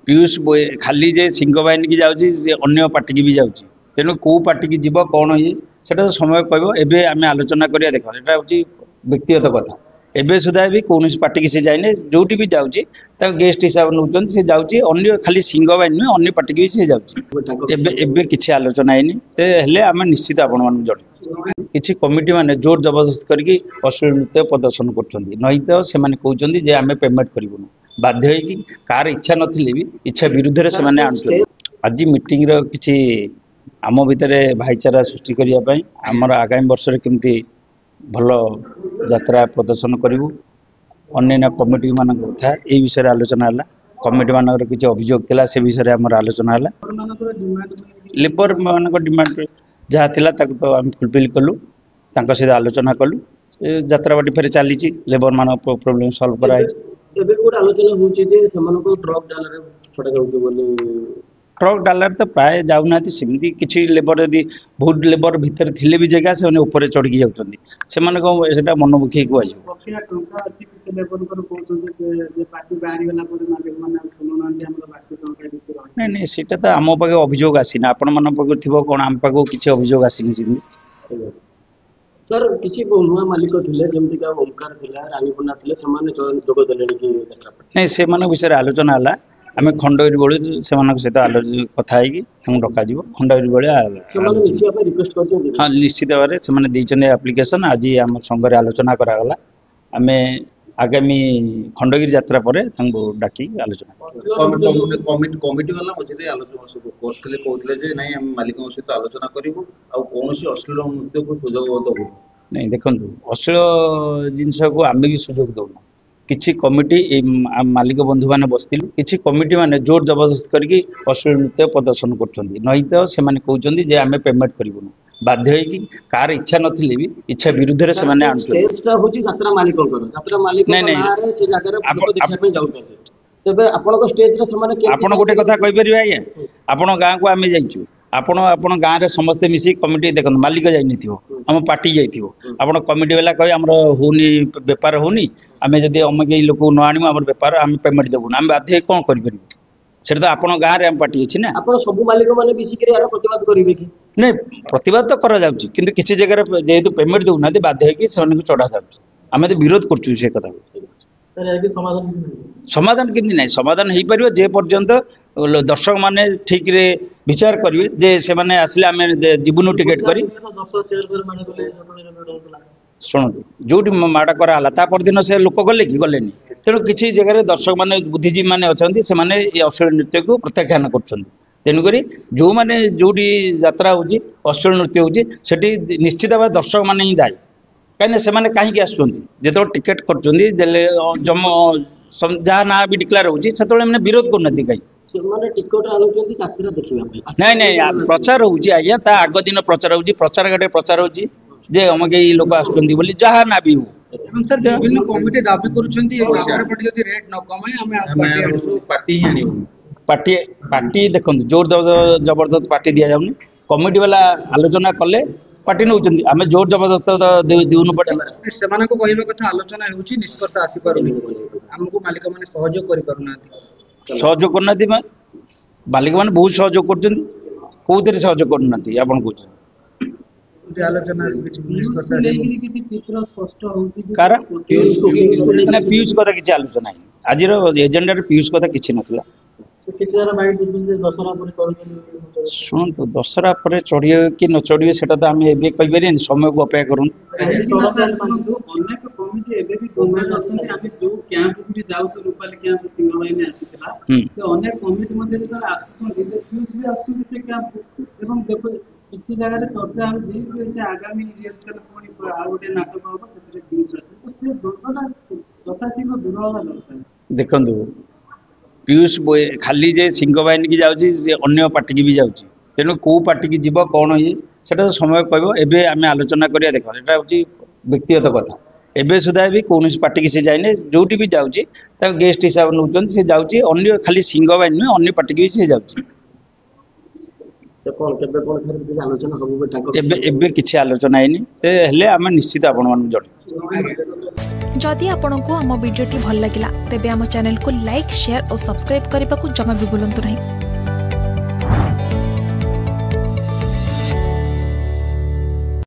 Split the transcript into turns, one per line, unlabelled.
पीयूष खाली जे सिंह बाहिनी की जाऊँगी अन्य पार्टी की भी जाऊँगी तेणु कौ पार्टी की जीव कौन ये सेटा समय कह एवं आम आलोचना करिया देख एटा हूँ व्यक्तिगत कथा एबे सुधा भी कौन पार्टी की सी जाए जो भी जाऊँगी गेस्ट हिसाब नौ सी जाऊँगी अन्य खाली सिंह बाहिनी नुहे अन्य पार्टी की भी सी जाऊँगी किसी आलोचना है आम निश्चित आपण मान जन किसी कमिटी माने जोर जबरदस्त करके अश्लील नृत्य प्रदर्शन कर आम पेमेंट करूँ बाध्य होगी कार इच्छा नथिले भी इच्छा विरुद्ध रे से माने आज मीटिंग रो किछि आम भितर भाईचारा सृष्टि करने आमर आगामी वर्ष केमती भल यात्रा प्रदर्शन करूँ अन्य कमिटी मान कथा ये विषय आलोचना है कमिटी मान किसी अभियोग थिला से विषय आम आलोचना है लेबर मान डिमांड जहाँ थिला ताको तो आम फुलफिल कलु सहित आलोचना कलु यात्रा बाटी फेर चली लेबर मान प्रोब्लेम सॉल्व कराई
आलोचना होची जे समनको ट्रक डालर छडा जाउछ बोली
ट्रक डालर तो प्राय जाऊना सेमती किसी लेबर यदि बहुत लेबर भितर थिले भी जगह से ऊपर चढ़ी जाउछंती सेमान को सेटा मनमुखी को आजो
बकिया टंका अछि किछ लेबर को कहउछन जे पार्टी बाहरी वाला पर मालिक माने सुनना हमर बाकी टंका किछ रह
नहीं नहीं सेटा तो आम पाखे अभियोग आसीना आपण मन पाखे थिबो कोन आम पाखे किछ अभियोग आसीनी सेमती
सर किसी नुआ मालिक थिले जेमति का ओमकार थिला रानीपुना थिले समान जोग देलेनी कि
नहीं से मान विषय आलोचना है आम खंडगिरी बड़ी से सहित कथा है डक खंडगिरी बड़ी हाँ निश्चित भाव में एप्लिकेशन आज आम संघ आलोचना करागला आम आगामी खंडगिरी यात्रा पर डाकी आलोचना
कमिटी वाला मझे आलोचना करते कहते जे नहीं आम मालिक सहित आलोचना करूँ आ कौन अश्लील नृत्य को सुजोग दबू
नहीं देखो अश्लील जिनस को आम भी सुजोग दौना किसी कमिटी मालिक बंधु मैंने बसलु किसी कमिटी माने जोर जबरदस्त करके अश्लील नृत्य प्रदर्शन कर आम पेमेंट करूँ बाध्य होगी कार इच्छा नथिले भी इच्छा विरुद्ध से माने
स्टेजटा होची यात्रा मालिकंकर यात्रा मालिक नारे से जगह फोटो देखा पे जाउछथि तबे आपन को स्टेज रे समान के
आपन गोटे कथा कहि परिबा आया आपन गां को आमे जाइछु आपण आपण गाँव में समस्ते मिसी कमिटी देखो मालिक जाइनिथिबो हम पार्टी जाइथिबो आपण कमिटी वाला कहि हमर होनी व्यापार होनी आमे जदी हम के लोक न आनिमु हमर व्यापार हम पेमेंट देबु हम बाध्य कोन करि परिबो सेटा तो आपण गाँव रे हम पार्टी अछि ना
आपण सब मालिक माने मिसी के यार प्रतिवाद करिवे कि
नहीं प्रतिवाद तो करा जाउची किंतु किसी जगह रे जेहेतु पेमेंट देउ ना बाध्य कि सने को चढ़ा जाउची आमे तो विरोध करछु से कथा समाधान केमती ना समाधान हो पार जे पर्यंत दर्शक माने ठीक रे विचार करेंगे जे से माने आसले आम जीवन टिकेट कर शुणु जो माड़ कराला परदिन से लोक गले कि गले तेणु किसी जगह दर्शक माने बुद्धिजीवी माने अच्छा से माने अश्लील नृत्य को प्रत्याख्यान कर तेणुक जो मैंने जो यात्रा होची अश्लील नृत्य होची सेठी निश्चित भाव दर्शक माने ही दायी कहीं से कहीं आसो टिकेट कर जहाँ ना भी डिक्लेयर होने विरोध करना कहीं नहीं नहीं प्रचार होगा ता आग दिन प्रचार हो प्रचार घाटे प्रचार हो अमक लोक आसुँच जहाँ ना भी हो
सर विभिन्न कमिटी दाबी
पार्टी पार्टी देखो जोर जबरदस्त पार्टी दि जाऊनी कमिटी वाला आलोचना कले पार्टी नौ आम जोर जबरदस्त देउनु पड़े
से कथा आलोचना होची निष्कर्ष आसी पारुनी हमको मालिक माने सहयोग करि पारुना
सहयोग करना मालिक माने बहुत सहयोग करछन कोउतरे सहयोग करना आपन कहछन
आलोचना निष्कर्ष आसी किछि चित्र स्पष्ट होची
कार ना पीयूष कथा किछि आलोचना है आज एजेंडा रे पीयूष कथा किछि नथला शुणु दशहरा पर चढ़े कि न चढ़े से कहीपर समय को अपेक्षा करूँ देखु पीयूष खाली जे सिंह बाहिनी की जाऊँगी अन्य पार्टी की भी जाऊँगी तेणु कौ पार्टी की जीव कौन ये सेटा समय कह एवं आम आलोचना करिया देख एटा हूँ व्यक्तिगत कथा एबे सुधा भी कौन पार्टी की सी जाए जो भी जाऊँगी गेस्ट हिसाब नौ सी जाऊँगी अन्य खाली सिंह बाहिनी नुहे अन्य पार्टी की भी सी जाऊँगी
ତ କଣ କେବେ କଣ ଥରେ କିଛି ଆଲୋଚନା ହବ ବୋଲି ତାଙ୍କ
ଏବେ କିଛି ଆଲୋଚନା ହେଇନି, ହେଲେ ଆମେ ନିଶ୍ଚିତ ଆପଣମାନଙ୍କୁ ଜଣାଇବୁ।
जदि आपंक आम भिडी भल लगा तेब आम चैनल को लाइक शेयर और सब्सक्राइब करने को जमा भी भूलु नहीं।